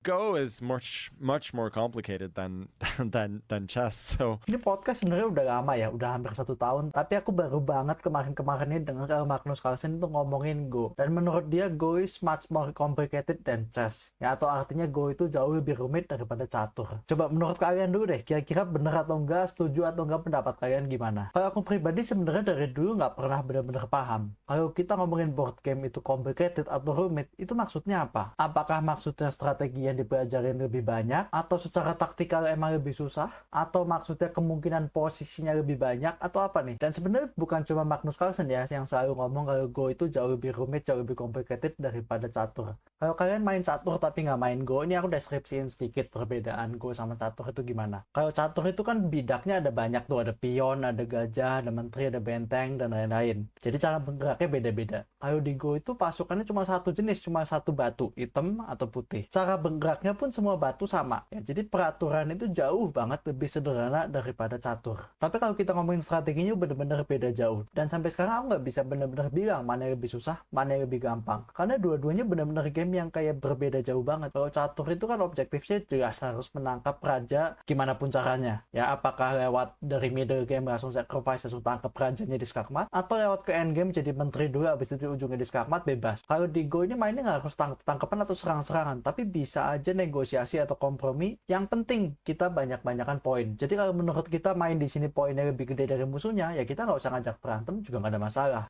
Go is much more complicated than than chess. So Ini podcast sebenarnya udah lama ya, udah hampir 1 tahun. Tapi aku baru banget kemarin-kemarin ini dengar kalau Magnus Carlsen itu ngomongin Go. Dan menurut dia Go is much more complicated than chess. Ya, atau artinya Go itu jauh lebih rumit daripada catur. Coba menurut kalian dulu deh, kira-kira bener atau enggak, setuju atau enggak, pendapat kalian gimana? Kalau aku pribadi sebenarnya dari dulu nggak pernah benar-benar paham. Kalau kita ngomongin board game itu complicated atau rumit, itu maksudnya apa? Apakah maksudnya strategi yang dipelajarin lebih banyak, atau secara taktikal emang lebih susah, atau maksudnya kemungkinan posisinya lebih banyak, atau apa nih? Dan sebenarnya bukan cuma Magnus Carlsen ya yang selalu ngomong kalau Go itu jauh lebih rumit, jauh lebih complicated daripada catur. Kalau kalian main catur tapi nggak main Go, ini aku deskripsiin sedikit perbedaan Go sama catur itu gimana. Kalau catur itu kan bidaknya ada banyak tuh, ada pion, ada gajah, ada menteri, ada benteng, dan lain-lain. Jadi cara bergeraknya beda-beda. Kalau di Go itu pasukannya cuma satu jenis, cuma satu batu, hitam atau putih. Cara bergeraknya pun semua batu sama. Ya, jadi peraturan itu jauh banget lebih sederhana daripada catur. Tapi kalau kita ngomongin strateginya bener-bener beda jauh. Dan sampai sekarang aku nggak bisa bener-bener bilang mana yang lebih susah, mana yang lebih gampang. Karena dua-duanya bener-bener game yang kayak berbeda jauh banget. Kalau catur itu kan objektifnya jelas harus menangkap raja gimana pun caranya. Ya, apakah lewat dari middle game langsung sacrifice langsung tangkap rajanya di skakmat, atau lewat ke end game jadi menteri dulu habis itu di ujungnya di skakmat, bebas. Kalau di Go ini mainnya nggak harus tangkap-tangkapan atau serang-serangan, tapi bisa aja negosiasi atau kompromi. Yang penting kita banyak-banyakan poin. Jadi kalau menurut kita main di sini poinnya lebih gede dari musuhnya, ya kita nggak usah ngajak berantem juga nggak ada masalah.